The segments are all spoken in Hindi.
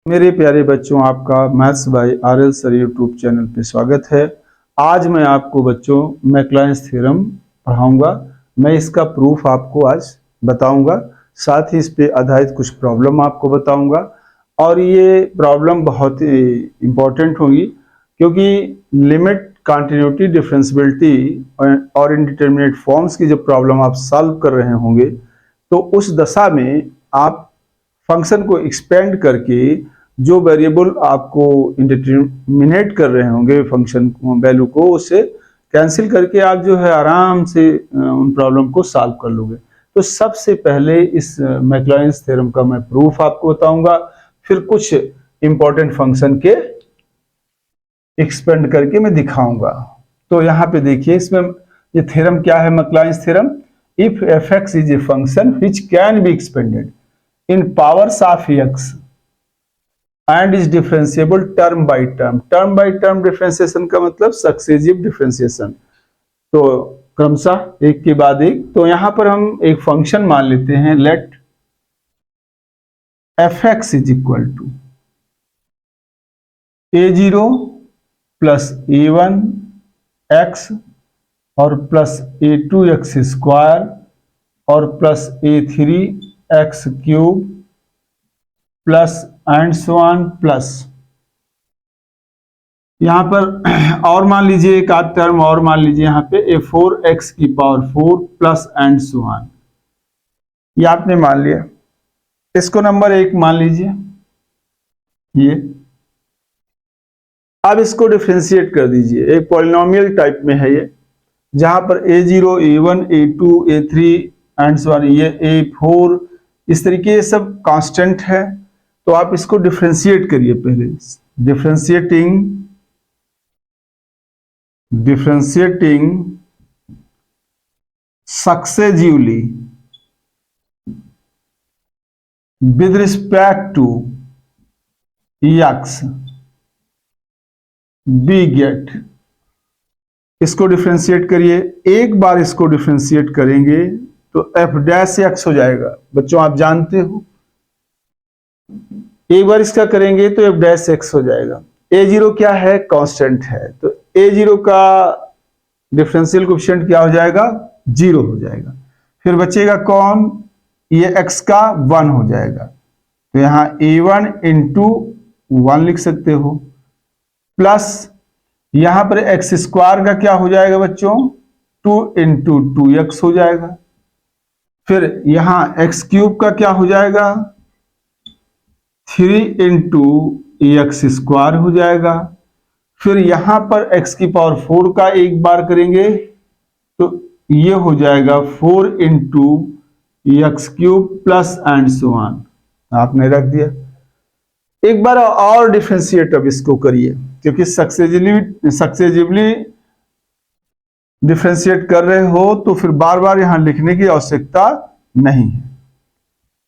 मेरे प्यारे बच्चों, आपका maths by RL sir YouTube channel पे स्वागत है। आज मैं आपको बच्चों मैक्लाइंस थ्योरम पढ़ाऊंगा। मैं इसका प्रूफ आपको आज बताऊंगा, साथ ही इस पे आधारित कुछ प्रॉब्लम आपको बताऊंगा। और ये प्रॉब्लम बहुत इम्पोर्टेंट होगी क्योंकि लिमिट, कंटिन्यूटी, डिफरेंशियबिलिटी और इनडिटरमिनेट फॉर्म्स की जब प्रॉब्लम आप सॉल्व कर रहे होंगे तो उस दशा में आप फंक्शन को एक्सपेंड करके जो वेरिएबल आपको इंडिटरमिनेट कर रहे होंगे फंक्शन वैल्यू को, उसे कैंसिल करके आप जो है आराम से उन प्रॉब्लम को सॉल्व कर लोगे। तो सबसे पहले इस मैक्लाइंस थ्योरम का मैं प्रूफ आपको बताऊंगा, फिर कुछ इंपॉर्टेंट फंक्शन के एक्सपेंड करके मैं दिखाऊंगा। तो यहाँ पे देखिए, इसमें ये थ्योरम क्या है, Maclaurin's theorem. If f x is a function which can be expanded in powers of x and is differentiable term by term। term by term differentiation का मतलब सक्सेसिव डिफरेंशिएशन, तो क्रमशः एक के बाद एक। तो यहां पर हम एक फंक्शन मान लेते हैं, let F x is equal to a0 plus a1 x और प्लस a2 x स्क्वायर और plus a3 X cube plus and so on plus, यहां पर और मान लीजिए एक आध टर्म और मान लीजिए यहां पे a4x की power 4 plus and so on. ये आपने मान लिया, इसको नंबर 1 मान लीजिए ये। अब इसको डिफरेंशिएट कर दीजिए, एक पॉलिनोमियल टाइप में है ये, जहां पर a0 a1 a2 a3 and so on, ये a4 इस तरीके ये सब कांस्टेंट है। तो आप इसको डिफरेंशिएट करिए पहले, differentiating successively with respect to x we get. इसको डिफरेंशिएट करिए, एक बार इसको डिफरेंशिएट करेंगे तो एफ डैश एक्स हो जाएगा। बच्चों आप जानते हो, एक बार इसका करेंगे तो एफ डैश एक्स हो जाएगा। a0 क्या है, कांस्टेंट है, तो a0 का डिफरेंशियल कोएफिशिएंट क्या हो जाएगा, 0 हो जाएगा। फिर बचेगा कौन, ये x का 1 हो जाएगा, तो यहां a1 इंटू 1 लिख सकते हो, प्लस यहां पर एक्स स्क्वायर का क्या हो जाएगा बच्चों, 2 इंटू 2x हो जाएगा। फिर यहां एक्स क्यूब का क्या हो जाएगा, 3 इंटू एक्स स्क्वायर हो जाएगा। फिर यहां पर x की पावर 4 का एक बार करेंगे तो ये हो जाएगा 4 into x cube plus and so on, आपने रख दिया। एक बार और डिफरेंशिएट अब इसको करिए, क्योंकि सक्सेसिवली डिफरेंशिएट कर रहे हो तो फिर बार बार यहां लिखने की आवश्यकता नहीं है।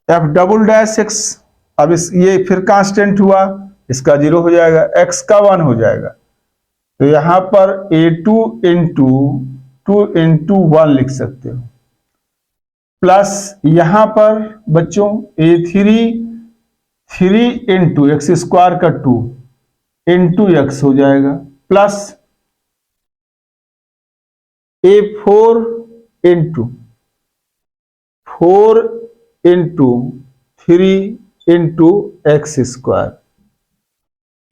एफ डबल डैश एक्स, अब इस ये फिर कांस्टेंट हुआ, इसका 0 हो जाएगा, x का 1 हो जाएगा, तो यहां पर a2 इंटू 2 इंटू 1 लिख सकते हो, प्लस यहां पर बच्चों a3 3 इंटू एक्स स्क्वायर का 2 इंटू एक्स हो जाएगा, plus a4 into 4 into 3 into x square,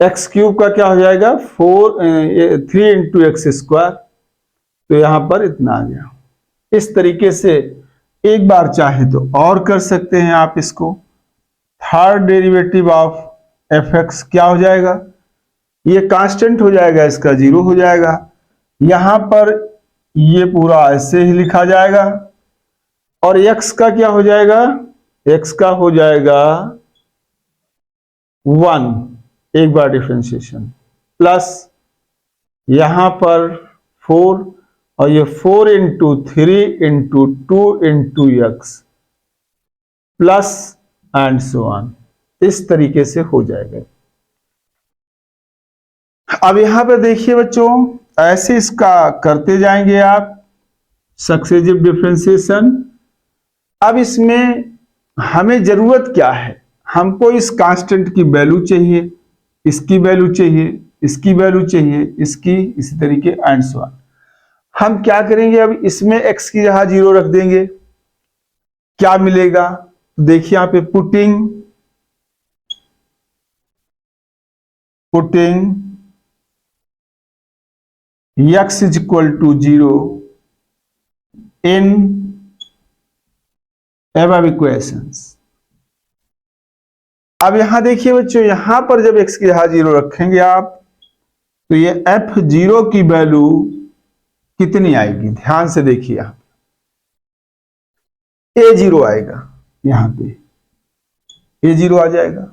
x cube का क्या हो जाएगा 3 इंटू एक्स स्क्वायर, तो यहां पर इतना आ गया। इस तरीके से एक बार चाहे तो और कर सकते हैं आप इसको। Third derivative of F x क्या हो जाएगा, ये कांस्टेंट हो जाएगा, इसका 0 हो जाएगा। यहां पर ये पूरा ऐसे ही लिखा जाएगा, और x का क्या हो जाएगा, x का हो जाएगा 1, एक बार डिफरेंशिएशन, प्लस यहां पर 4 और ये 4 into 3 into 2 into x plus and so on, इस तरीके से हो जाएगा। अब यहां पे देखिए बच्चों, ऐसे इसका करते जाएंगे आप सक्सेसिव डिफरेंशिएशन। अब इसमें हमें जरूरत क्या है, हमको इस कांस्टेंट की वैल्यू चाहिए, इसकी वैल्यू चाहिए, इसकी वैल्यू चाहिए, इसकी, इसी तरीके एंड सो ऑन। हम क्या करेंगे, अब इसमें x की जगह 0 रख देंगे, क्या मिलेगा? तो देखिए यहां पे putting x is equal to 0 in above equations. अब यहां देखिए बच्चों, यहां पर जब x की जगह 0 रखेंगे आप, तो ये f0 की वैल्यू कितनी आएगी? ध्यान से देखिए, यहां a0 आएगा, यहां पे a0 आ जाएगा।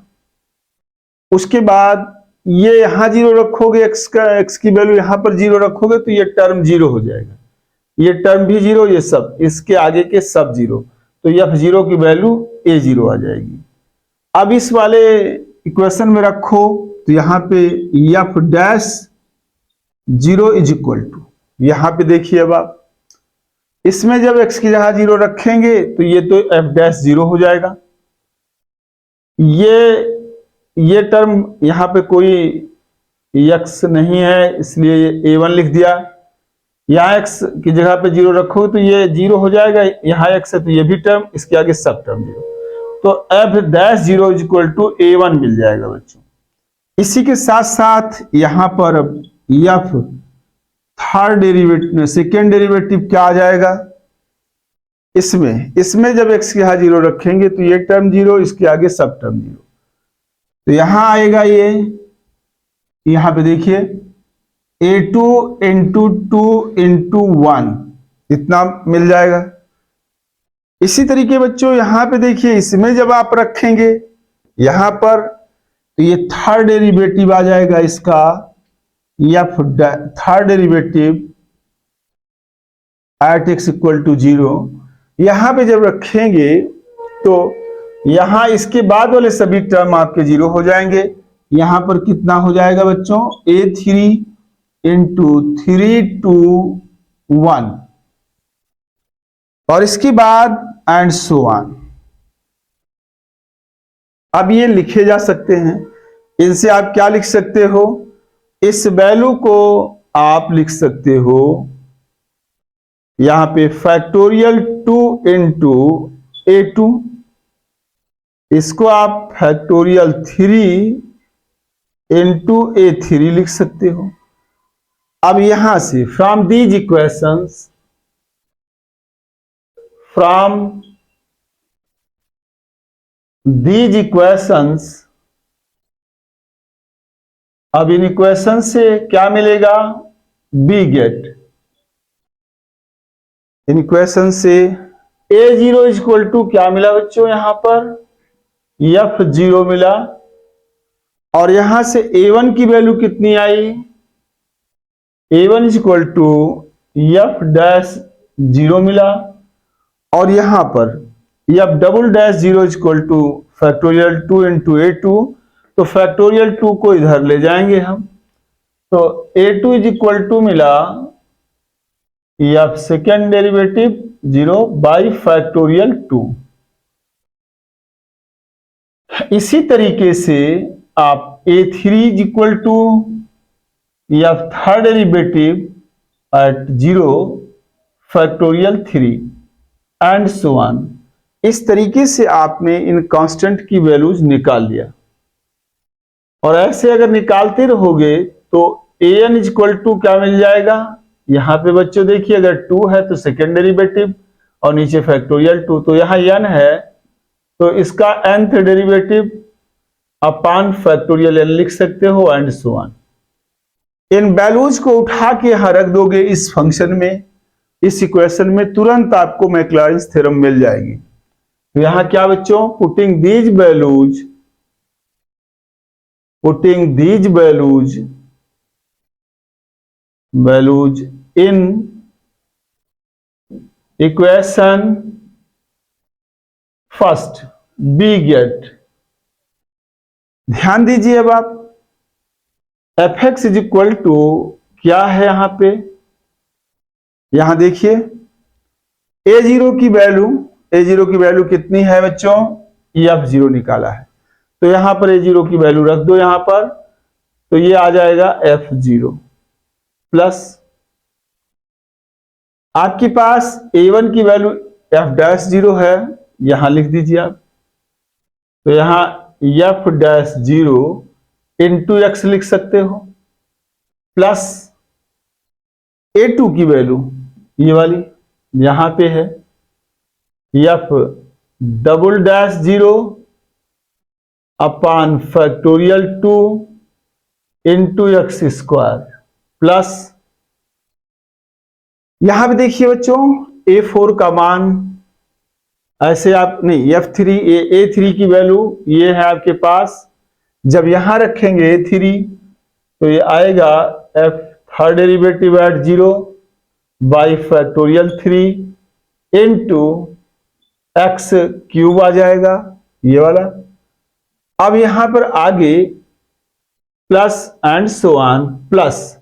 उसके बाद ये यहां 0 रखोगे, x की वैल्यू यहां पर 0 रखोगे तो ये टर्म 0 हो जाएगा, ये टर्म भी 0, ये सब, इसके आगे के सब 0, तो f0 की वैल्यू a0 आ जाएगी। अब इस वाले इक्वेशन में रखो, तो यहां पे f dash 0 is equal to, यहां पे देखिए अब आप इसमें जब x की जगह 0 रखेंगे तो ये तो f डैश 0 हो जाएगा। ये टर्म यहां पे कोई x नहीं है, इसलिए ये a1 लिख दिया। यहां x की जगह पे 0 रखो तो ये 0 हो जाएगा, यहां x है तो ये भी टर्म, इसके आगे सब टर्म 0, तो f dash 0 is equal to a1 मिल जाएगा बच्चों। इसी के साथ साथ यहां पर अब f third derivative, second derivative क्या आ जाएगा? इसमें जब x की जगह 0 रखेंगे तो ये टर्म 0, इसके आगे सब टर्म 0, तो यहां आएगा ये, यहां पे देखिए a2 इंटू 2 इंटू 1 इतना मिल जाएगा। इसी तरीके बच्चों यहां पे देखिए, इसमें जब आप रखेंगे यहां पर, तो ये थर्ड डेरिवेटिव आ जाएगा इसका, f third derivative at x equal to 0। यहां पे जब रखेंगे तो यहां इसके बाद वाले सभी टर्म आपके 0 हो जाएंगे। यहां पर कितना हो जाएगा बच्चों? a3 इंटू 3 टू 1, और इसके बाद एंड सो ऑन। अब ये लिखे जा सकते हैं, इनसे आप क्या लिख सकते हो? इस वैल्यू को आप लिख सकते हो यहां पे फैक्टोरियल 2 इंटू a2, इसको आप फैक्टोरियल 3 इंटू a3 लिख सकते हो। अब यहां से फ्रॉम दीज इक्वेशंस, अब इन इक्वेशन से क्या मिलेगा? बी गेट, इन इक्वेशन से a0 इज इक्वल टू क्या मिला बच्चों? यहां पर f0 मिला, और यहां से a1 की वैल्यू कितनी आई? a1 is equal to f dash 0 मिला, और यहां पर f double dash 0 is equal to factorial 2 into a2, तो फैक्टोरियल 2 को इधर ले जाएंगे हम, तो a2 इज इक्वल टू मिला f second derivative 0 by factorial 2। इसी तरीके से आप a3 is equal to f third derivative at 0 factorial 3 and so on. इस तरीके से आपने इन कांस्टेंट की वैल्यूज निकाल लिया, और ऐसे अगर निकालते रहोगे तो an इज इक्वल टू क्या मिल जाएगा? यहां पे बच्चों देखिए, अगर 2 है तो सेकेंड डेरिवेटिव और नीचे फैक्टोरियल 2, तो यहां n है तो इसका nth derivative upon factorial n लिख सकते हो and so on. In values को उठा के यहां रख दोगे इस फंक्शन में, इस इक्वेशन में, तुरंत आपको मैक्लॉरिन्स थ्योरम मिल जाएगी। तो यहां क्या बच्चों? Putting these values in equation first we get. ध्यान दीजिए, अब आप fx इज इक्वल टू क्या है यहां पे? यहां देखिए a0 की वैल्यू कितनी है बच्चों? f0 निकाला है, तो यहां पर a0 की वैल्यू रख दो यहां पर, तो ये आ जाएगा f0 प्लस आपके पास a1 की वैल्यू f'0 है, यहां लिख दीजिए आप। तो यहां f'0 इंटू एक्स लिख सकते हो, प्लस a2 की वैल्यू ये वाली यहां पे है f'0 upon factorial 2 into x square, plus यहां पे देखिए बच्चों a4 का मान ऐसे आप नहीं, a3 की वैल्यू ये है आपके पास, जब यहां रखेंगे a3 तो ये आएगा f third derivative at 0 by factorial 3 into x cube आ जाएगा ये वाला। अब यहां पर आगे plus and so on plus,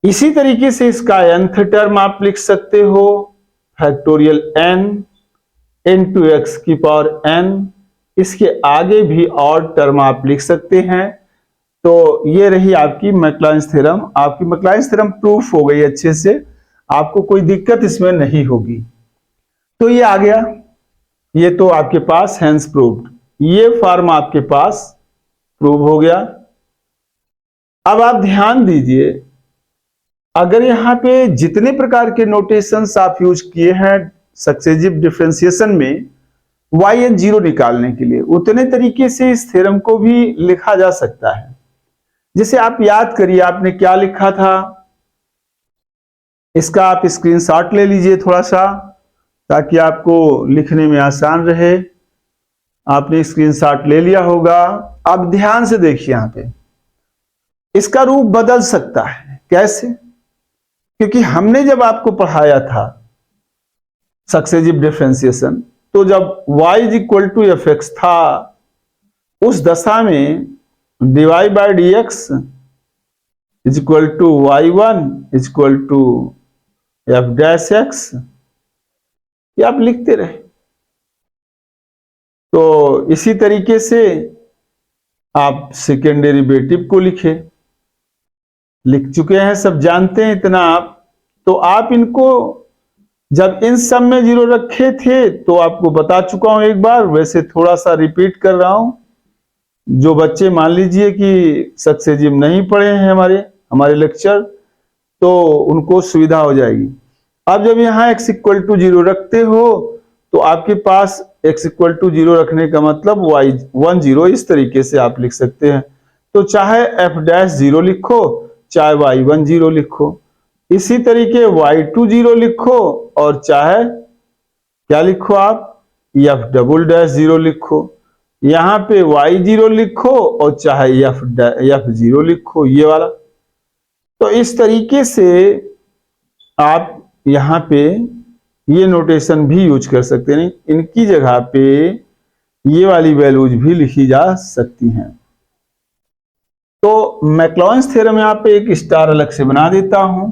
इसी तरीके से इसका nth टर्म आप लिख सकते हो फैक्टोरियल n इंटू एक्स की पावर n, इसके आगे भी और टर्म आप लिख सकते हैं। तो ये रही आपकी मैक्लॉरेंस थ्योरम। आपकी मैक्लॉरेंस थ्योरम प्रूफ हो गई अच्छे से, आपको कोई दिक्कत इसमें नहीं होगी। तो ये आ गया, ये तो आपके पास हेंस प्रूव्ड, ये फॉर्म आपके पास प्रूव हो गया। अब आप ध्यान दीजिए, अगर यहां पे जितने प्रकार के नोटेशंस आप यूज किए हैं सक्सेसिव डिफरेंशिएशन में y0 निकालने के लिए, उतने तरीके से इस थ्योरम को भी लिखा जा सकता है। जैसे आप याद करिए आपने क्या लिखा था, इसका आप स्क्रीनशॉट ले लीजिए थोड़ा सा, ताकि आपको लिखने में आसान रहे। आपने स्क्रीनशॉट ले लिया होगा। अब ध्यान से देखिए, यहां पे इसका रूप बदल सकता है। कैसे? क्योंकि हमने जब आपको पढ़ाया था सक्सेसिव डिफरेंशिएशन, तो जब y is equal to f x था, उस दशा में dy by d x is equal to y1 is equal to f dash x, ये आप लिखते रहे। तो इसी तरीके से आप सेकेंड डेरिवेटिव को लिख चुके हैं, सब जानते हैं इतना आप। तो आप इनको जब इन सब में 0 रखे थे तो आपको बता चुका हूं एक बार, वैसे थोड़ा सा रिपीट कर रहा हूं। जो बच्चे मान लीजिए कि सक्सेसिव नहीं पढ़े हैं हमारे लेक्चर, तो उनको सुविधा हो जाएगी। अब जब यहाँ x इक्वल टू 0 रखते हो तो आपके पास x इक्वल टू 0 रखने का मतलब y10 इस तरीके से आप लिख सकते हैं। तो चाहे f'0 लिखो, चाहे y10 लिखो, इसी तरीके y20 लिखो, और चाहे क्या लिखो आप f'0 लिखो। यहां पे y0 लिखो और चाहे f0 लिखो, ये वाला। तो इस तरीके से आप यहां पे ये नोटेशन भी यूज कर सकते हैं। इनकी जगह पे ये वाली वैल्यूज भी लिखी जा सकती हैं। तो मैक्लॉरेंस थ्योरम यहाँ पे एक स्टार अलग से बना देता हूं।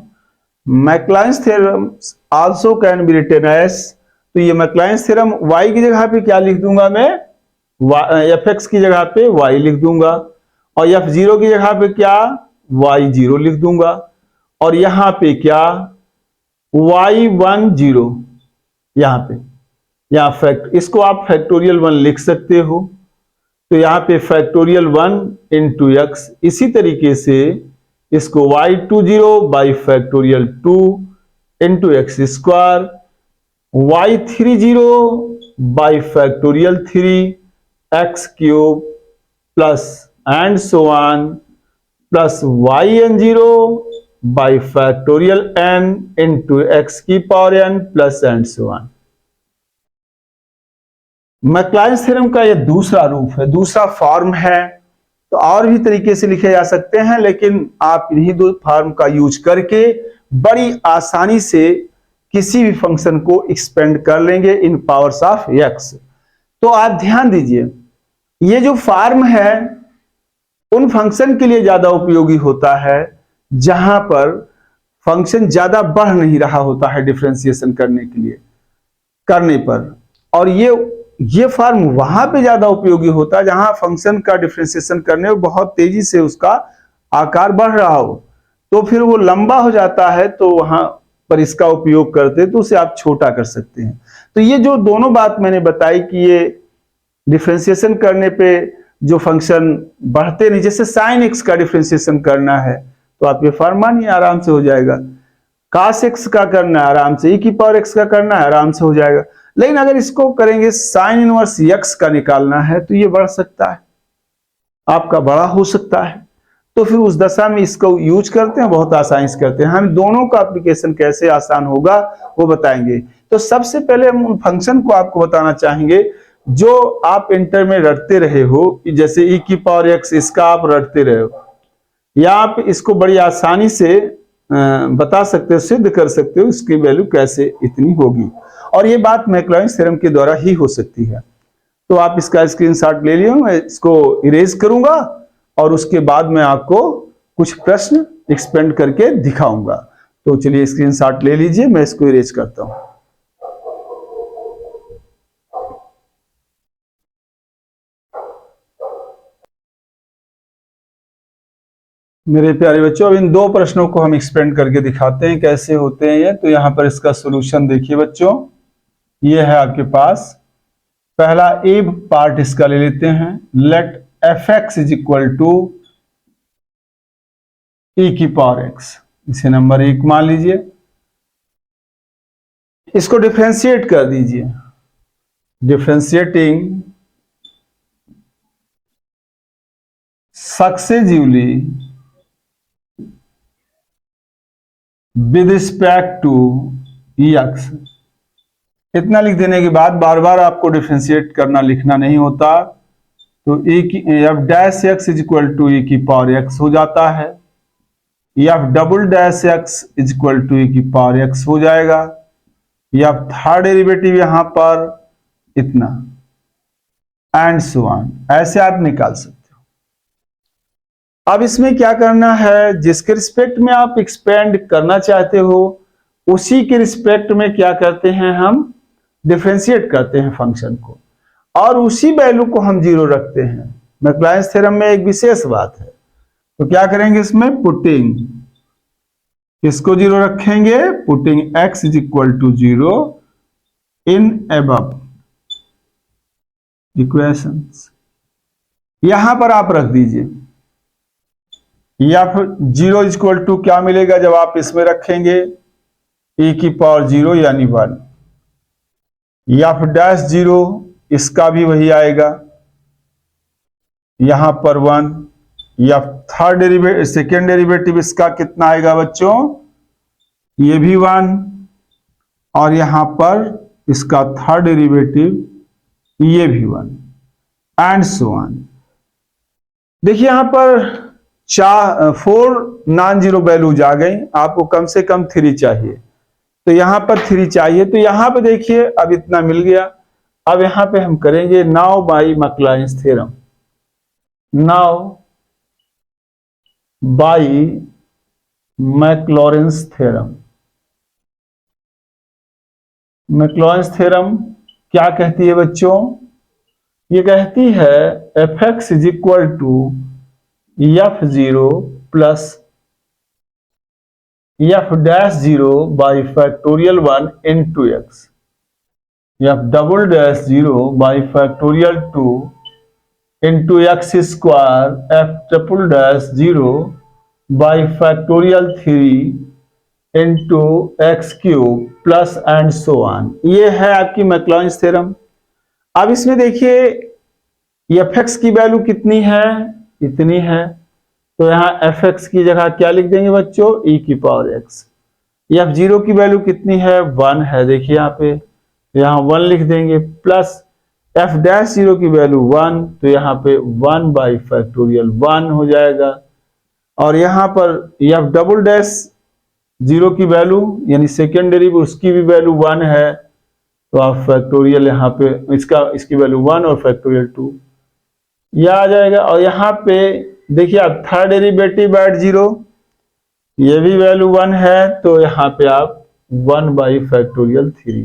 Maclaurin's theorem also can be written as, तो ये मैक्लॉरेंस थ्योरम y की जगह पे क्या लिख दूंगा मैं, f(x) की जगह पे y लिख दूंगा, और f0 की जगह पे क्या y0 लिख दूंगा, और यहां पे क्या y10, यहाँ इसको आप फैक्टोरियल 1 लिख सकते हो। तो यहाँ पे फैक्टोरियल 1 इंटू एक्स, इसी तरीके से इसको y20 by factorial 2 into x square, y30 by factorial 3 x cube plus and so on, plus yn0 by factorial n into x की power n plus and so on. Maclaurin's theorem का यह दूसरा रूप है, दूसरा फॉर्म है। तो और भी तरीके से लिखे जा सकते हैं, लेकिन आप इन्हीं दो फॉर्म का यूज करके बड़ी आसानी से किसी भी फंक्शन को एक्सपेंड कर लेंगे इन पावर्स ऑफ एक्स। तो आप ध्यान दीजिए, ये जो फॉर्म है उन फंक्शन के लिए ज्यादा उपयोगी होता है जहां पर फंक्शन ज्यादा बढ़ नहीं रहा होता है डिफरेंशिएशन करने पर। और ये फॉर्म वहां पे ज्यादा उपयोगी होता है जहां फंक्शन का डिफरेंशिएशन करने में बहुत तेजी से उसका आकार बढ़ रहा हो, तो फिर वो लंबा हो जाता है, तो वहां पर इसका उपयोग करते तो उसे आप छोटा कर सकते हैं। तो ये जो दोनों बात मैंने बताई कि ये डिफरेंशिएशन करने पे जो फंक्शन बढ़ते नहीं, जैसे साइन एक्स का डिफरेंशिएशन करना है तो आप ये फॉर्म मानिए आराम से हो जाएगा। cos x का करना है आराम से, e की पावर x का करना है आराम से हो जाएगा। लेकिन अगर इसको करेंगे साइन इनवर्स x का निकालना है तो ये बढ़ सकता है, आपका बड़ा हो सकता है। तो फिर उस दशा में इसको यूज करते हैं, बहुत आसानी से करते हैं। हम दोनों का एप्लीकेशन कैसे आसान होगा वो बताएंगे। तो सबसे पहले हम उन फंक्शन को आपको बताना चाहेंगे जो आप इंटर में रटते रहे हो, जैसे e की पावर x, इसका आप रटते रहे हो, या आप इसको बड़ी आसानी से बता सकते हो, सिद्ध कर सकते हो इसकी वैल्यू कैसे इतनी होगी, और ये बात मैक्लॉरिन थ्योरम के द्वारा ही हो सकती है। तो आप इसका स्क्रीनशॉट ले लियो, मैं इसको इरेज करूंगा और उसके बाद मैं आपको कुछ प्रश्न एक्सपेंड करके दिखाऊंगा। तो चलिए स्क्रीनशॉट ले लीजिए, मैं इसको इरेज करता हूं। मेरे प्यारे बच्चों, अब इन दो प्रश्नों को हम एक्सपेंड करके दिखाते हैं कैसे होते हैं ये। तो यहां पर इसका सॉल्यूशन देखिए बच्चों, ये है आपके पास। पहला ए पार्ट इसका ले लेते हैं, let F x is equal to e की पावर x, इसे नंबर 1 मान लीजिए। इसको डिफरेंशिएट कर दीजिए, differentiating successively with respect to x। इतना लिख देने के बाद बार बार आपको डिफरेंशिएट करना लिखना नहीं होता, तो e की f dash x is equal to e की पावर x हो जाता है, f double dash x is equal to e की पावर x हो जाएगा, या थर्ड डेरिवेटिव यहां पर इतना, एंड सो ऑन, ऐसे आप निकाल सकते हो। अब इसमें क्या करना है, जिसके रिस्पेक्ट में आप एक्सपेंड करना चाहते हो उसी के रिस्पेक्ट में क्या करते हैं, हम डिफरेंशिएट करते हैं फंक्शन को, और उसी वैल्यू को हम 0 रखते हैं। मैक्लॉरिन थ्योरम में एक विशेष बात है, तो क्या करेंगे इसमें, पुटिंग, इसको 0 रखेंगे, putting x is equal to 0 in above equations, यहां पर आप रख दीजिए। या फिर 0 इज इक्वल टू क्या मिलेगा जब आप इसमें रखेंगे, e की पावर 0 यानी 1, या फिर डैश 0, इसका भी वही आएगा, यहां पर 1, या थर्ड डेरिवेटिव सेकेंड डेरिवेटिव इसका कितना आएगा बच्चों, ये भी 1, और यहां पर इसका थर्ड डेरिवेटिव ये भी 1, एंड सो ऑन। देखिए यहां पर 4 नॉन जीरो वैल्यूज आ गई, आपको कम से कम 3 चाहिए, तो यहां पर 3 चाहिए। तो यहां पे देखिए अब इतना मिल गया। अब यहां पे हम करेंगे now by Maclaurin theorem, now by Maclaurin theorem. Maclaurin theorem क्या कहती है बच्चों, ये कहती है f x is equal to f0 plus f dash 0 by factorial 1 into x, f double dash 0 by factorial 2 into x square, f triple dash 0 by factorial 3 into x cube plus and so on. ये है आपकी मैक्लॉरिन थ्योरम। अब इसमें देखिए एफ एक्स की वैल्यू कितनी है, इतनी है, तो यहां एफ एक्स की जगह क्या लिख देंगे बच्चों, e की पावर x। f0 की वैल्यू कितनी है, 1 है, देखिए यहाँ पे, यहां 1 लिख देंगे, प्लस f डैश 0 की वैल्यू 1, तो यहाँ पे 1 बाई फैक्टोरियल 1 हो जाएगा, और यहां पर f डबल डैश 0 की वैल्यू यानी सेकेंड डेरिवेटिव उसकी भी वैल्यू 1 है, तो आप फैक्टोरियल यहाँ पे इसकी वैल्यू 1 और फैक्टोरियल 2 यह आ जाएगा। और यहाँ पे देखिए आप थर्ड डेरिवेटिव एट 0, ये भी वैल्यू 1 है, तो यहाँ पे आप 1 बाई फैक्टोरियल 3,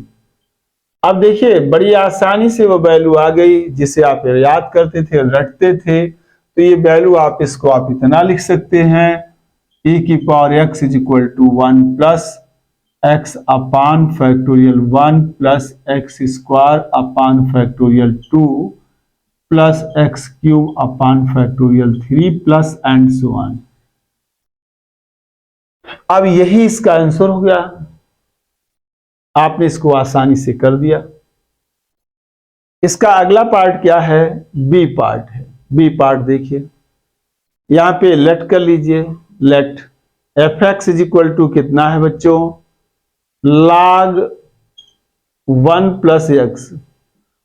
अब देखिए बड़ी आसानी से वो वैल्यू आ गई जिसे आप याद करते थे, रटते थे। तो ये वैल्यू आप इसको आप इतना लिख सकते हैं, e की power x is equal to 1 plus x upon factorial 1 plus x square upon factorial 2 plus x cube upon factorial 3 plus and so on. अब यही इसका आंसर हो गया, आपने इसको आसानी से कर दिया। इसका अगला पार्ट क्या है, बी पार्ट है। बी पार्ट देखिए, यहां पे लेट कर लीजिए, let F x is equal to कितना है बच्चों, log 1 प्लस एक्स।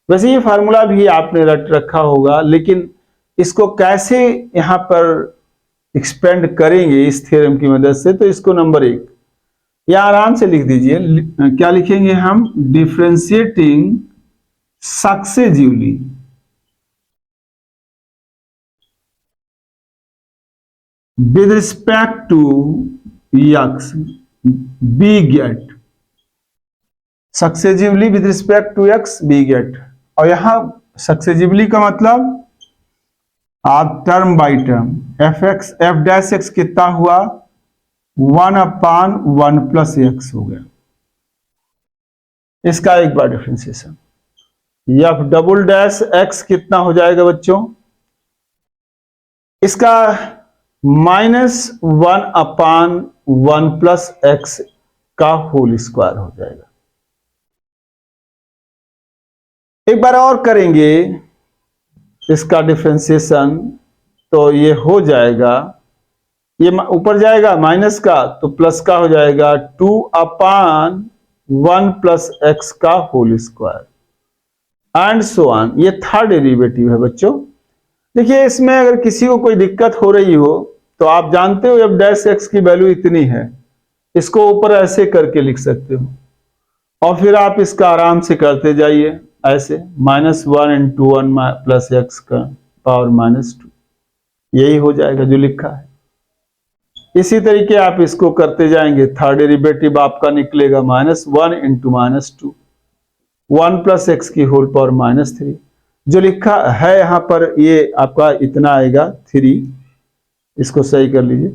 वैसे ये फार्मूला भी आपने रट रखा होगा, लेकिन इसको कैसे यहां पर एक्सपेंड करेंगे इस थ्योरम की मदद से, तो इसको नंबर 1 या आराम से लिख दीजिए। क्या लिखेंगे हम, differentiating successively with respect to x we get, successively with respect to x we get. और यहां सक्सेसिवली का मतलब आप term by term, f x f dash x कितना हुआ, 1 अपान 1 प्लस एक्स हो गया। इसका एक बार differentiation, f double dash x कितना हो जाएगा बच्चों, इसका -1 अपान 1 प्लस एक्स का होल स्क्वायर हो जाएगा। एक बार और करेंगे इसका डिफरेंशिएशन, तो ये हो जाएगा, ये ऊपर जाएगा माइनस का तो प्लस का हो जाएगा, 2 अपान 1 प्लस एक्स का whole square and so on. ये थर्ड डेरिवेटिव है बच्चों। देखिए इसमें अगर किसी को कोई दिक्कत हो रही हो तो आप जानते हो एफ डैश एक्स की वैल्यू इतनी है, इसको ऊपर ऐसे करके लिख सकते हो और फिर आप इसका आराम से करते जाइए ऐसे, -1 इंटू 1 प्लस एक्स का पावर -2, यही हो जाएगा जो लिखा है। इसी तरीके आप इसको करते जाएंगे, थर्ड डेरिवेटिव आपका निकलेगा -1 इंटू -2, 1 प्लस एक्स की होल पावर -3, जो लिखा है यहां पर ये आपका इतना आएगा 3, इसको सही कर लीजिए,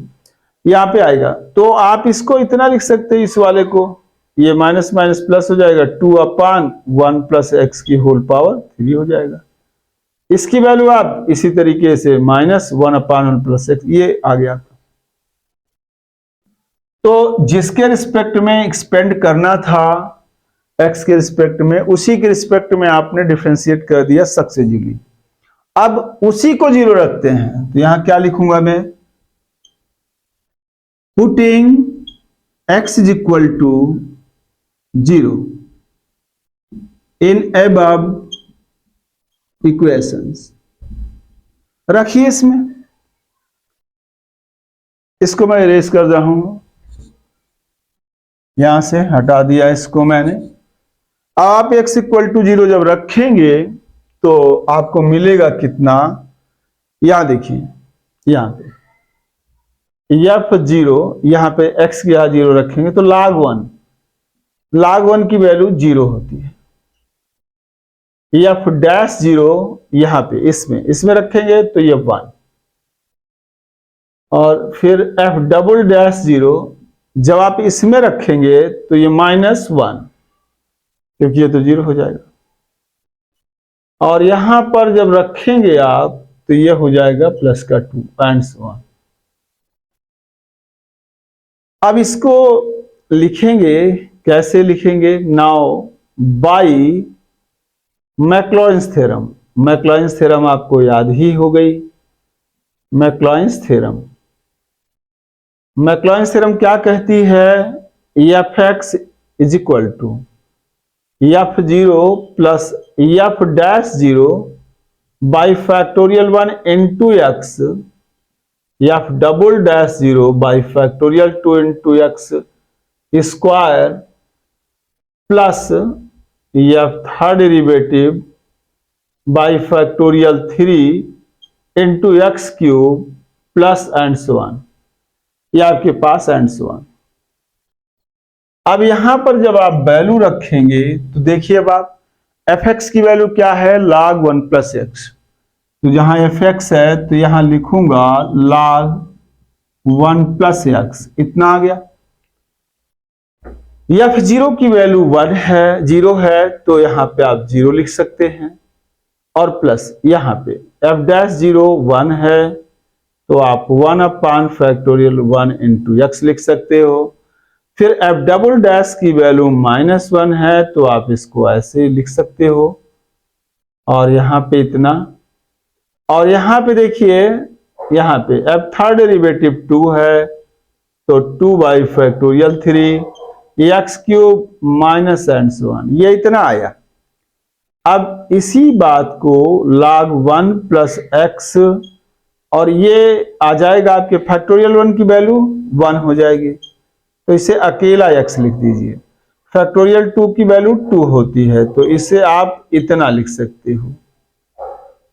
यहां पे आएगा। तो आप इसको इतना लिख सकते हैं, इस वाले को, ये माइनस माइनस प्लस हो जाएगा, 2 अपान 1 प्लस एक्स की होल पावर 3 हो जाएगा। इसकी वैल्यू आप इसी तरीके से -1 अपान 1 प्लस एक्स, ये आ गया। तो जिसके रिस्पेक्ट में एक्सपेंड करना था एक्स के रिस्पेक्ट में, उसी के रिस्पेक्ट में आपने डिफरेंशिएट कर दिया सक्सेसिवली। अब उसी को 0 रखते हैं, तो यहां क्या लिखूंगा मैं, putting x is equal to 0 in above equations. रखिए इसमें, इसको मैं इरेज कर रहा हूं, यहां से हटा दिया इसको मैंने। आप x इक्वल टू 0 जब रखेंगे तो आपको मिलेगा कितना, यहां देखिए, यहां पे f0, यहां पे x की यहां 0 रखेंगे तो log 1 की वैल्यू 0 होती है। f डैश 0 यहां पे इसमें रखेंगे तो ये 1, और फिर f डबल डैश 0 जब आप इसमें रखेंगे तो ये -1, क्योंकि ये तो 0 हो जाएगा, और यहां पर जब रखेंगे आप तो ये हो जाएगा प्लस का 2 एंड सो ऑन। अब इसको लिखेंगे, कैसे लिखेंगे, नाउ बाई मैक्लॉरिन्स थ्योरम। मैक्लॉरिन्स थ्योरम आपको याद ही हो गई। मैक्लॉरिन्स थ्योरम, मैक्लॉरिन्स थ्योरम क्या कहती है, f x is equal to f0 plus f dash 0 by factorial 1 into x, f double dash 0 by factorial 2 into x square plus f third derivative by factorial 3 into x cube plus and so on, ये आपके पास एंड सो ऑन। अब यहां पर जब आप वैल्यू रखेंगे तो देखिए अब आप fx की वैल्यू क्या है, log 1 प्लस एक्स। तो जहां fx है तो यहां लिखूंगा log 1 प्लस एक्स, इतना आ गया। f0 की वैल्यू 1 है, 0 है, तो यहां पे आप 0 लिख सकते हैं, और प्लस यहां पे f'0 1 है तो आप 1 अपान फैक्टोरियल 1 इंटू एक्स लिख सकते हो। फिर f डबल डैश की वैल्यू -1 है तो आप इसको ऐसे लिख सकते हो, और यहां पे इतना, और यहां पे देखिए यहां पे f थर्ड डेरिवेटिव 2 है तो 2 by factorial 3 x cube minus and so on, ये इतना आया। अब इसी बात को log 1 प्लस एक्स, और ये आ जाएगा आपके फैक्टोरियल 1 की वैल्यू 1 हो जाएगी, तो इसे अकेला x लिख दीजिए। फैक्टोरियल 2 की वैल्यू 2 होती है तो इसे आप इतना लिख सकते हो,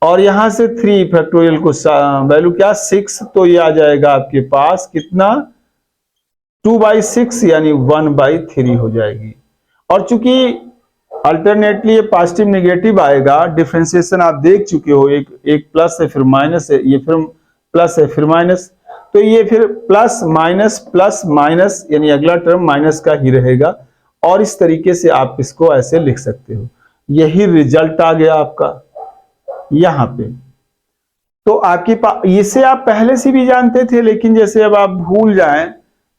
और यहां से 3 फैक्टोरियल को वैल्यू क्या 6, तो ये आ जाएगा आपके पास कितना 2/6 यानी 1/3 हो जाएगी। और चूंकि अल्टरनेटली ये पॉजिटिव नेगेटिव आएगा, डिफरेंशिएशन आप देख चुके हो, एक प्लस है फिर माइनस है, ये फिर प्लस है फिर माइनस, तो ये फिर प्लस माइनस यानी अगला टर्म माइनस का ही रहेगा, और इस तरीके से आप इसको ऐसे लिख सकते हो। यही रिजल्ट आ गया आपका यहां पे। तो आपके पास इसे आप पहले से भी जानते थे, लेकिन जैसे अब आप भूल जाएं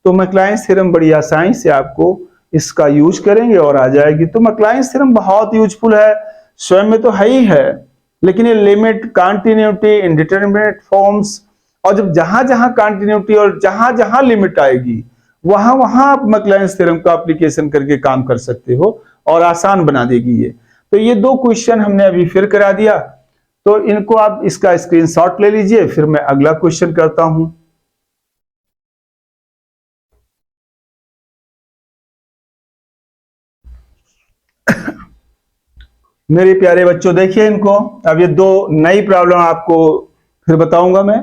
तो मैक्लाइंस थ्योरम बड़ी आसानी से आपको इसका यूज करेंगे और आ जाएगी। तो मैक्लाइंस थ्योरम बहुत यूजफुल है, स्वयं में तो है ही है, लेकिन ये लिमिट, कंटिन्यूटी, इंडिटरमिनेट फॉर्म्स, और जब जहां जहां कंटिन्यूटी और जहां जहां लिमिट आएगी वहां वहां आप मैक्लाइंस थ्योरम का एप्लीकेशन करके काम कर सकते हो, और आसान बना देगी ये। तो ये 2 क्वेश्चन हमने अभी फिर करा दिया, तो इनको आप इसका स्क्रीनशॉट ले लीजिए, फिर मैं अगला क्वेश्चन करता हूं। मेरे प्यारे बच्चों देखिए इनको, अब ये 2 नई प्रॉब्लम आपको फिर बताऊंगा मैं,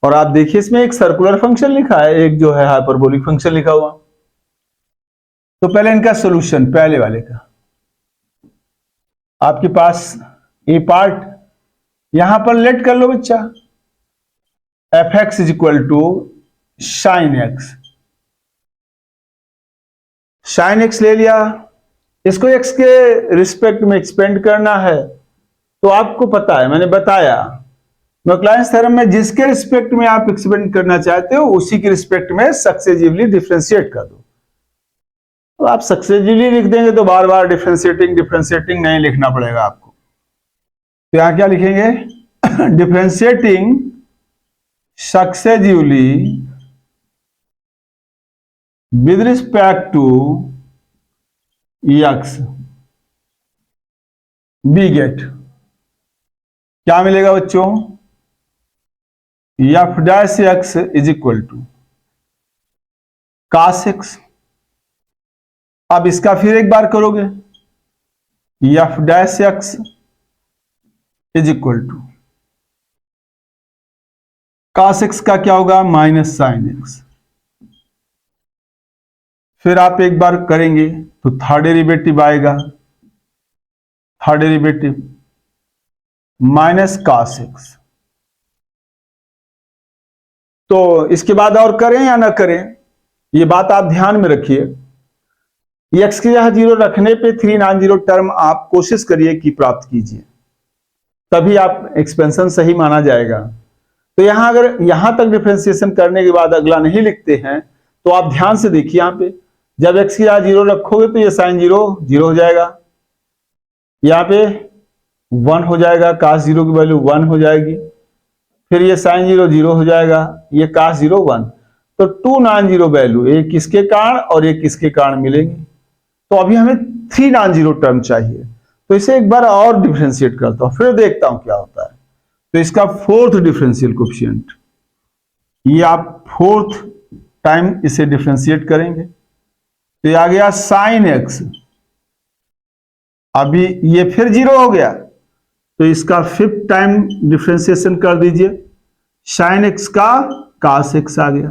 और आप देखिए इसमें एक सर्कुलर फंक्शन लिखा है, एक जो है हाइपरबोलिक फंक्शन लिखा हुआ। तो पहले इनका सॉल्यूशन, पहले वाले का आपके पास ए पार्ट यहां पर लेट कर लो बच्चा, fx is equal to sine x, sine x ले लिया, इसको x के रिस्पेक्ट में एक्सपेंड करना है। तो आपको पता है, मैंने बताया मैक्लाइंस थ्योरम में जिसके रिस्पेक्ट में आप एक्सपेंड करना चाहते हो उसी के रिस्पेक्ट में सक्सेसिवली डिफरेंशिएट कर दो। तो आप सक्सेसिवली लिख देंगे तो बार बार डिफरेंशिएटिंग नहीं लिखना पड़ेगा आपको। तो यहां क्या लिखेंगे, differentiating successively with respect to x, we get क्या मिलेगा बच्चों, f dash x is equal to cos x. अब इसका फिर एक बार करोगे, f dash x is equal to cos x का क्या होगा माइनस साइन एक्स। फिर आप एक बार करेंगे तो थर्ड डेरिवेटिव आएगा, third derivative minus cos x. तो इसके बाद और करें या ना करें, ये बात आप ध्यान में रखिए। एक्स की जगह 0 रखने पे 3 नॉन जीरो टर्म आप कोशिश करिए कि प्राप्त कीजिए, तभी आप एक्सपेंशन सही माना जाएगा। तो यहां अगर यहां तक डिफरेंशिएशन करने के बाद अगला नहीं लिखते हैं तो आप ध्यान से देखिए, यहां पे जब एक्स की जगह 0 रखोगे तो ये साइन 0 0 हो जाएगा, यहां पे 1 हो जाएगा, कास 0 की वैल्यू 1 हो जाएगी, फिर ये साइन 0 0 हो जाएगा, ये कास 0 1। तो 2 नॉन जीरो वैल्यू, एक किसके कारण और एक किसके कारण मिलेंगे। तो अभी हमें 3 नॉन जीरो टर्म चाहिए, तो इसे एक बार और डिफरेंशिएट करता हूं, फिर देखता हूं क्या होता है। तो इसका 4th डिफरेंशियल कोएफिशिएंट, ये आप 4th टाइम इसे डिफरेंशिएट करेंगे तो ये आ गया साइन एक्स। अभी ये फिर 0 हो गया तो इसका 5th टाइम डिफरेंशिएशन कर दीजिए, साइन एक्स का कास एक्स आ गया,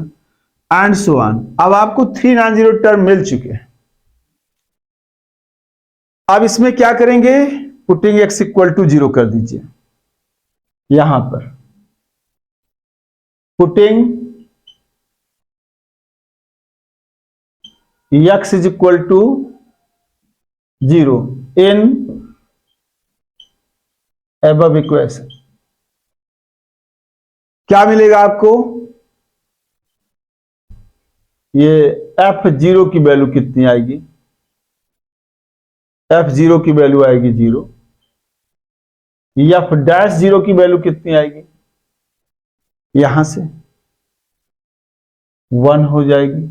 एंड सो ऑन। अब आपको 3 नॉन जीरो टर्म मिल चुके हैं, अब इसमें क्या करेंगे, पुटिंग x इक्वल टू 0 कर दीजिए। यहां पर putting x is equal to 0 in above equation, क्या मिलेगा आपको, ये f0 की वैल्यू कितनी आएगी, f0 की वैल्यू आएगी 0, f डैश 0 की वैल्यू कितनी आएगी, यहां से 1 हो जाएगी।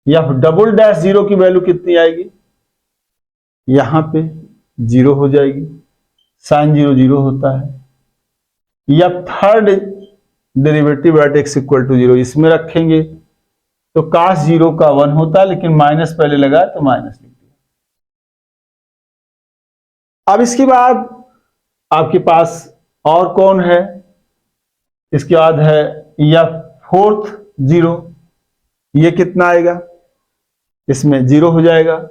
f डबल डैश 0 की वैल्यू कितनी आएगी, यहां पे 0 हो जाएगी, साइन 0 0 होता है। या third derivative at x equal to 0 इसमें रखेंगे तो काश 0 का 1 होता है, लेकिन माइनस पहले लगा तो माइनस लिख दिया। अब इसके बाद आपके पास और कौन है, इसके बाद है या फोर्थ 0, ये कितना आएगा, इसमें 0 हो जाएगा,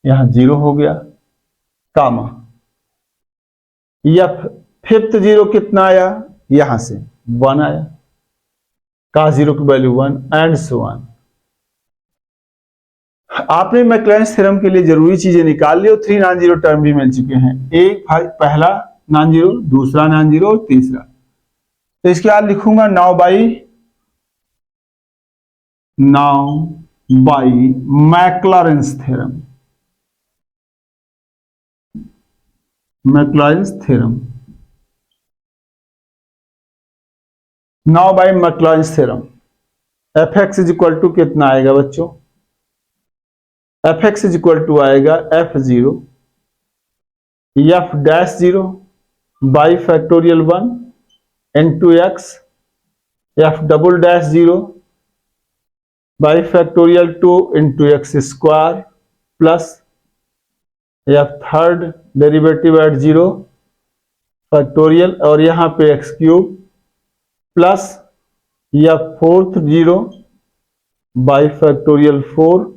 यहां 0 हो गया, कामा। या फिफ्थ 0 कितना आया, यहां से 1 आया, का 0 की वैल्यू 1 एंड सो ऑन। आपने मैक्लॉरेंस थ्योरम के लिए जरूरी चीजें निकाल ली और 3 नॉन जीरो टर्म भी मिल चुके हैं, एक पहला नॉन जीरो, दूसरा नॉन जीरो और तीसरा। तो इसके बाद लिखूंगा now by Maclaurin's theorem, Maclaurin's theorem, now by Maclaurin's theorem. F x is equal to कितना आएगा बच्चों, f x is equal to आएगा f0 f dash 0 by factorial 1 into x, f double dash 0 by factorial 2 into x square plus f third derivative at 0 factorial और यहां पे एक्स क्यूब प्लस या फोर्थ 0 बाई फैक्टोरियल 4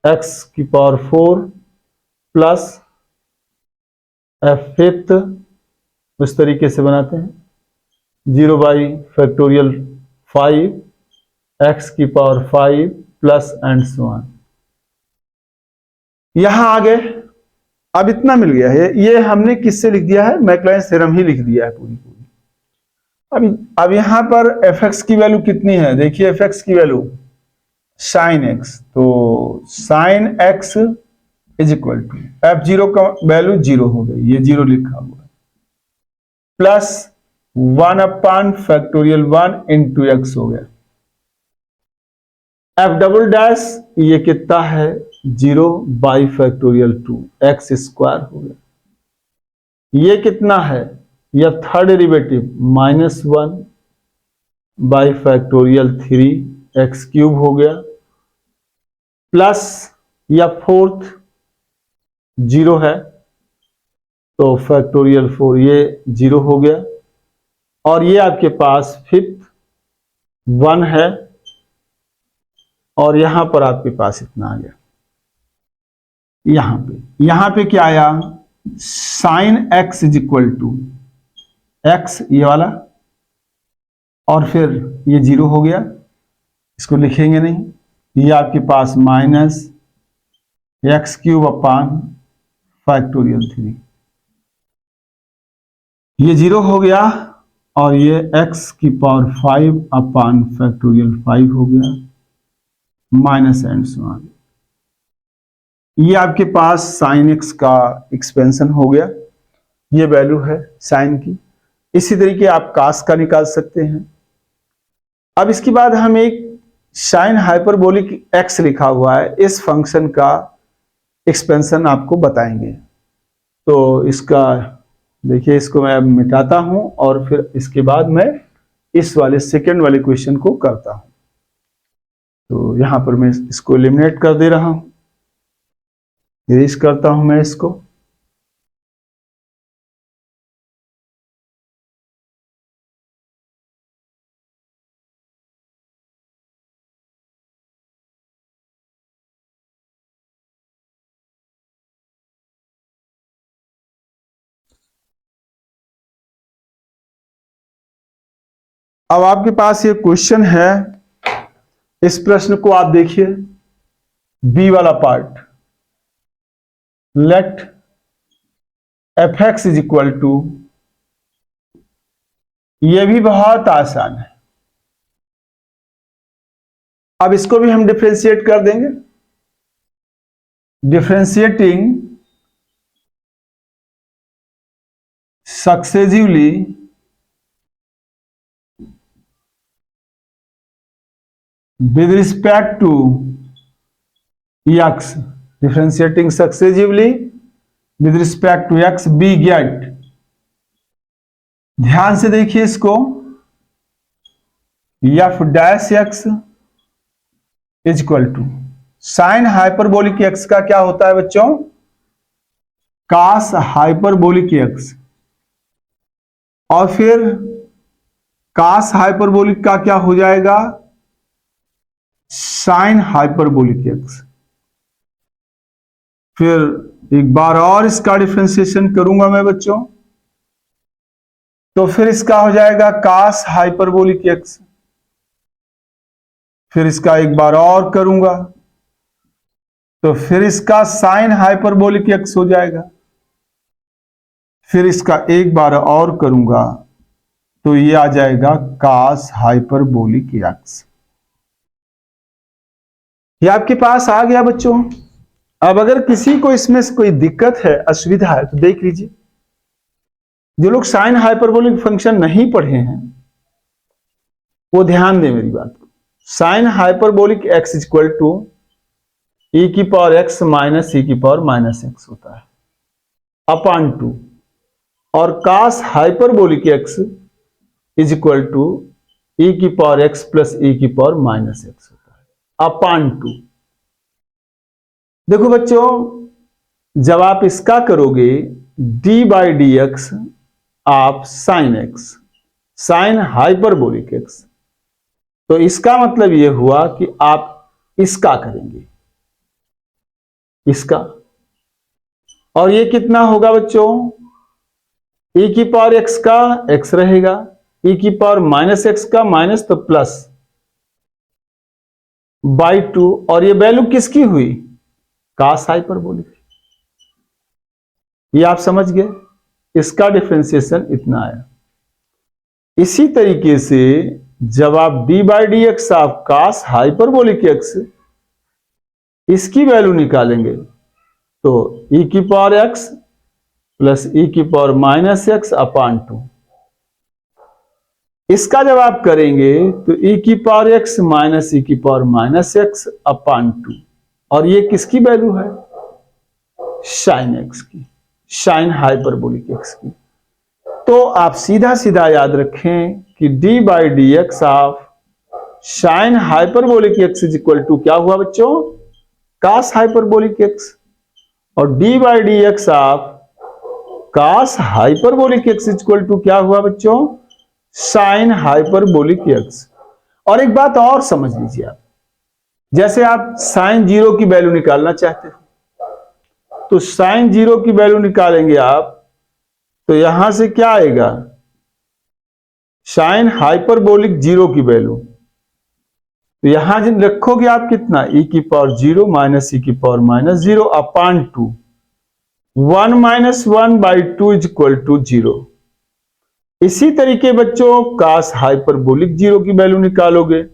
एक्स की पावर 4 प्लस एफ फिफ्थ, उस तरीके से बनाते हैं 0 बाई फैक्टोरियल 5 एक्स की power 5 plus and so on. यहां आ गए, अब इतना मिल गया है, ये हमने किससे लिख दिया है, मैक्लॉरेंस थ्योरम ही लिख दिया है पूरी पूरी। अब यहां पर एफ एक्स की वैल्यू कितनी है, देखिए एफ एक्स की वैल्यू साइन एक्स, तो sine x is equal to f0 का वैल्यू 0 हो गई, ये 0 लिखा हुआ है, प्लस 1 अपान फैक्टोरियल 1 इंटू एक्स हो गया, एफ डबल डैश ये कितना है 0 बाई फैक्टोरियल 2 एक्स स्क्वायर हो गया, ये कितना है, यह third derivative -1 by factorial 3 x cube हो गया, प्लस या फोर्थ 0 है तो फैक्टोरियल 4 ये 0 हो गया, और ये आपके पास फिफ्थ 1 है और यहां पर आपके पास इतना आ गया। यहां पे क्या आया, sine x is equal to x ये वाला, और फिर ये 0 हो गया, इसको लिखेंगे नहीं, ये आपके पास minus x cube upon factorial 3, ये 0 हो गया और ये x की पावर 5 अपान फैक्टोरियल 5 हो गया, माइनस एंड सो ऑन। ये आपके पास साइन x का एक्सपेंशन हो गया, ये वैल्यू है साइन की। इसी तरीके आप कास का निकाल सकते हैं। अब इसके बाद हम एक साइन हाइपरबोलिक x लिखा हुआ है, इस फंक्शन का एक्सपेंशन आपको बताएंगे। तो इसका देखिए, इसको मैं अब मिटाता हूं और फिर इसके बाद मैं इस वाले सेकंड वाले क्वेश्चन को करता हूं। तो यहां पर मैं इसको एलिमिनेट कर दे रहा हूं, इरेज करता हूं मैं इसको। अब आपके पास ये क्वेश्चन है, इस प्रश्न को आप देखिए, बी वाला part, let F x is equal to, ये भी बहुत आसान है। अब इसको भी हम डिफरेंशिएट कर देंगे। Differentiating successively with respect to x, differentiating successively with respect to x, we get, ध्यान से देखिए इसको, f dash x is equal to sine hyperbolic x का क्या होता है बच्चों, कास हाइपरबोलिक x, और फिर कास हाइपरबोलिक का क्या हो जाएगा, साइन हाइपरबोलिक x। फिर एक बार और इसका डिफरेंशिएशन करूंगा मैं बच्चों, तो फिर इसका हो जाएगा कास हाइपरबोलिक x। फिर इसका एक बार और करूंगा तो फिर इसका साइन हाइपरबोलिक x हो जाएगा। फिर इसका एक बार और करूंगा तो ये आ जाएगा कास हाइपरबोलिक x। ये आपके पास आ गया बच्चों। अब अगर किसी को इसमें से कोई दिक्कत है, असुविधा है, तो देख लीजिए। जो लोग साइन हाइपरबोलिक फंक्शन नहीं पढ़े हैं वो ध्यान दें मेरी बात को। Sine hyperbolic x is equal to e की पावर x माइनस e की पावर माइनस x होता है अपॉन 2, और cos hyperbolic x is equal to e की पावर x प्लस e की पावर माइनस x होता है अपॉन 2। देखो बच्चों, जब आप इसका करोगे d बाई डी एक्स आप sine x, sine hyperbolic x, तो इसका मतलब यह हुआ कि आप इसका करेंगे, इसका, और ये कितना होगा बच्चों, e की पावर x का x रहेगा, e की पावर माइनस x का माइनस तो प्लस बाई 2, और ये वैल्यू किसकी हुई, कास हाइपरबोलिक। ये आप समझ गए, इसका डिफरेंशिएशन इतना आया। इसी तरीके से जब आप d बाई डी एक्स आप कास हाइपरबोलिक x इसकी वैल्यू निकालेंगे तो e की पावर x प्लस e की पावर माइनस x अपॉन 2। इसका जब आप करेंगे तो e की पावर x माइनस e की पावर माइनस x अपॉन 2, और ये किसकी वैल्यू है, साइन x की, साइन हाइपरबोलिक x की। तो आप सीधा सीधा याद रखें कि d by d x of sine hyperbolic x is equal to क्या हुआ बच्चों, कास हाइपरबोलिक x, और d by d x of cos hyperbolic x is equal to क्या हुआ बच्चों, साइन हाइपरबोलिक x। और एक बात और समझ लीजिए आप, जैसे आप साइन 0 की वैल्यू निकालना चाहते हो तो साइन 0 की वैल्यू निकालेंगे आप तो यहां से क्या आएगा, साइन हाइपरबोलिक 0 की वैल्यू, तो यहां जब रखोगे आप कितना, e की पावर 0 माइनस e की power minus 0 upon 2, 1 minus 1 by 2 is equal to 0। इसी तरीके बच्चों कास हाइपरबोलिक 0 की वैल्यू निकालोगे,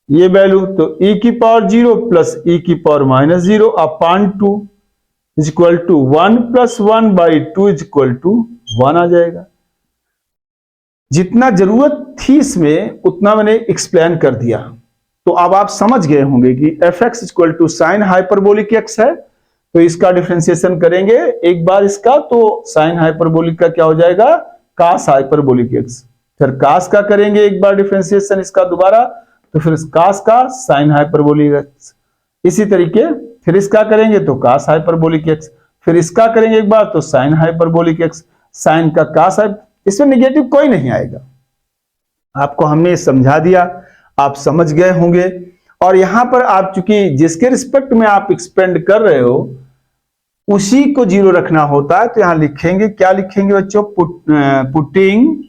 ये वैल्यू तो e की पावर 0 प्लस e की power minus 0 upon 2 is equal to 1 plus 1 by 2 is equal to 1 आ जाएगा। जितना जरूरत थी इसमें उतना मैंने एक्सप्लेन कर दिया। तो अब आप समझ गए होंगे कि f x equal to sine hyperbolic x है, तो इसका डिफरेंशिएशन करेंगे एक बार इसका, तो साइन हाइपरबोलिक का क्या हो जाएगा, कास हाइपरबोलिक एक्स। फिर कास का करेंगे एक बार डिफरेंशिएशन इसका दोबारा, तो फिर कास का साइन हाइपरबोलिक एक्स। इसी तरीके फिर इसका करेंगे तो कास हाइपरबोलिक एक्स, फिर इसका करेंगे एक बार तो साइन हाइपरबोलिक एक्स, साइन का कास, इसमें निगेटिव कोई नहीं आएगा। आपको हमने समझा दिया, आप समझ गए होंगे। और यहां पर आप चूंकि जिसके रिस्पेक्ट में आप एक्सपेंड कर रहे हो उसी को 0 रखना होता है, तो यहां लिखेंगे, क्या लिखेंगे बच्चों, putting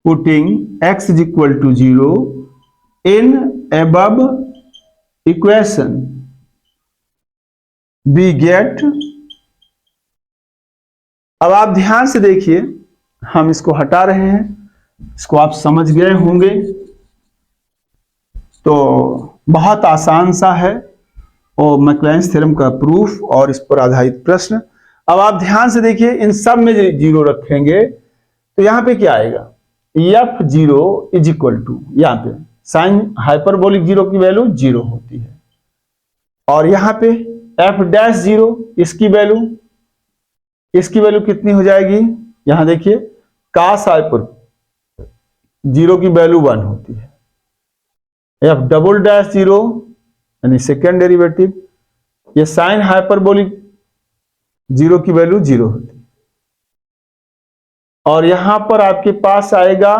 putting x is equal to 0 in above equation we get, अब आप ध्यान से देखिए, हम इसको हटा रहे हैं, इसको आप समझ गए होंगे। तो बहुत आसान सा है और मैक्लैरेंस थ्योरम का प्रूफ और इस पर आधारित प्रश्न। अब आप ध्यान से देखिए, इन सब में जीरो रखेंगे तो यहां पे क्या आएगा, f0 इज इक्वल टू, यहां पे साइन हाइपरबोलिक जीरो की वैल्यू 0 होती है, और यहां पे f'0 इसकी वैल्यू कितनी हो जाएगी, यहां देखिए cos हाइपर जीरो की वैल्यू 1 होती है, f'0 यानी सेकेंड डेरिवेटिव, ये साइन हाइपरबोलिक जीरो की वैल्यू 0 होती है, और यहां पर आपके पास आएगा,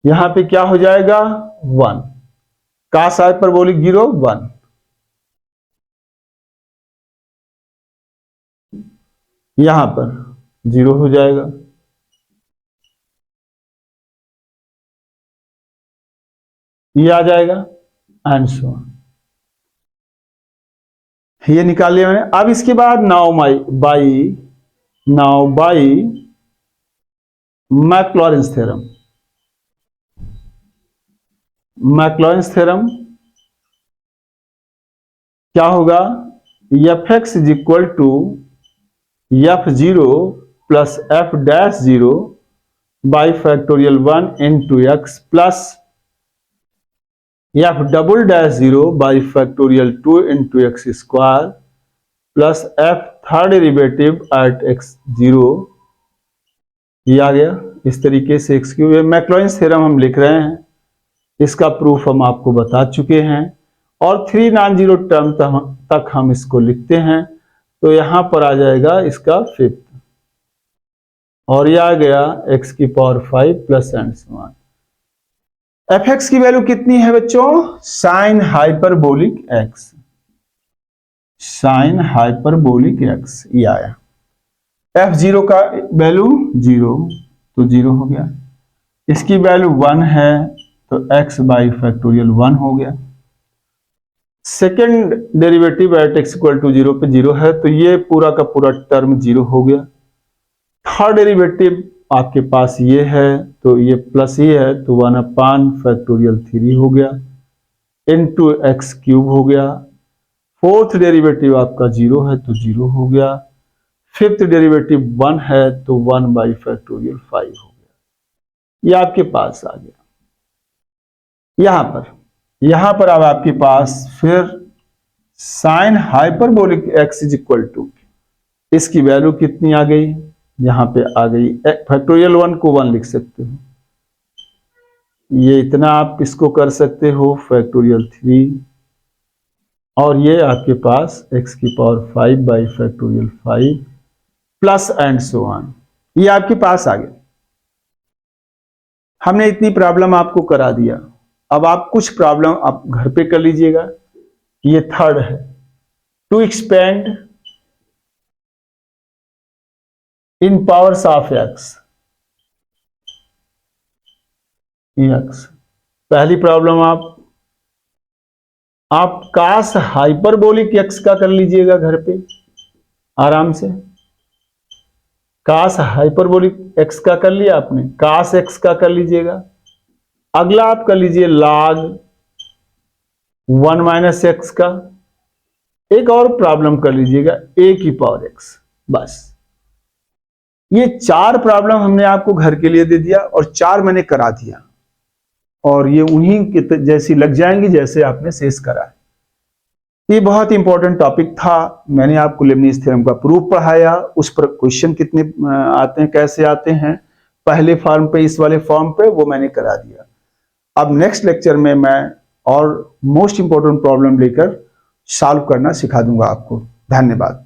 यहां पे क्या हो जाएगा 1, cos हाइपरबोलिक जीरो 1, यहां पर 0 हो जाएगा, ये आ जाएगा एंड सो ऑन, ये निकाल लिया मैंने। अब इसके बाद नाउ बाई मैक्लॉरेंस थ्योरम क्या होगा, f(x) is equal to f0 plus f'0 by factorial 1 into x plus f'0 by factorial 2 into x square plus f third derivative at x0, ये आ गया। इस तरीके से x3, मैक्लॉरेंस थ्योरम हम लिख रहे हैं, इसका प्रूफ हम आपको बता चुके हैं, और 3 नॉन जीरो टर्म तक हम इसको लिखते हैं, तो यहां पर आ जाएगा इसका फिफ्थ, और ये आ गया x⁵ plus and so on. f(x) की वैल्यू कितनी है बच्चों, साइन हाइपरबोलिक x, ये आया। f0 का वैल्यू 0, तो 0 हो गया, इसकी वैल्यू 1 है तो x बाई फैक्टोरियल 1 हो गया, सेकेंड डेरिवेटिव एट x=0 पे 0 है, तो ये पूरा का पूरा टर्म 0 हो गया। थर्ड डेरिवेटिव आपके पास ये है, तो ये प्लस ये है, तो 1/3 हो गया, इंटू x³ हो गया। फोर्थ डेरिवेटिव आपका 0 है तो 0 हो गया, फिफ्थ डेरिवेटिव 1 है तो 1/5 हो गया, ये आपके पास आ गया। यहां पर अब आपके पास फिर sine hyperbolic x is equal to, इसकी वैल्यू कितनी आ गई, यहां पे आ गई फैक्टोरियल 1 को 1 लिख सकते हो, ये इतना आप इसको कर सकते हो फैक्टोरियल 3, और ये आपके पास x⁵ by factorial 5 plus and so on, ये आपके पास आ गया। हमने इतनी प्रॉब्लम आपको करा दिया, अब आप कुछ प्रॉब्लम आप घर पे कर लीजिएगा। ये थर्ड है, to expand in powers of x, पहली प्रॉब्लम आप कास हाइपरबोलिक x का कर लीजिएगा घर पे आराम से, कास हाइपरबोलिक x का कर लिया आपने, कास x का कर लीजिएगा। अगला आप कर लीजिए log 1 - x का, एक और प्रॉब्लम कर लीजिएगा a⁴x, बस। ये 4 प्रॉब्लम हमने आपको घर के लिए दे दिया और 4 मैंने करा दिया, और ये उन्हीं की जैसी लग जाएंगी जैसे आपने शेष करा है। ये बहुत इंपॉर्टेंट टॉपिक था, मैंने आपको लेबनीज थ्योरम का प्रूफ पढ़ाया, उस पर क्वेश्चन कितने आते हैं, कैसे आते हैं, पहले फॉर्म पे, इस वाले फॉर्म पे, वो मैंने करा दिया। अब नेक्स्ट लेक्चर में मैं और मोस्ट इंपॉर्टेंट प्रॉब्लम लेकर सॉल्व करना सिखा दूंगा आपको। धन्यवाद।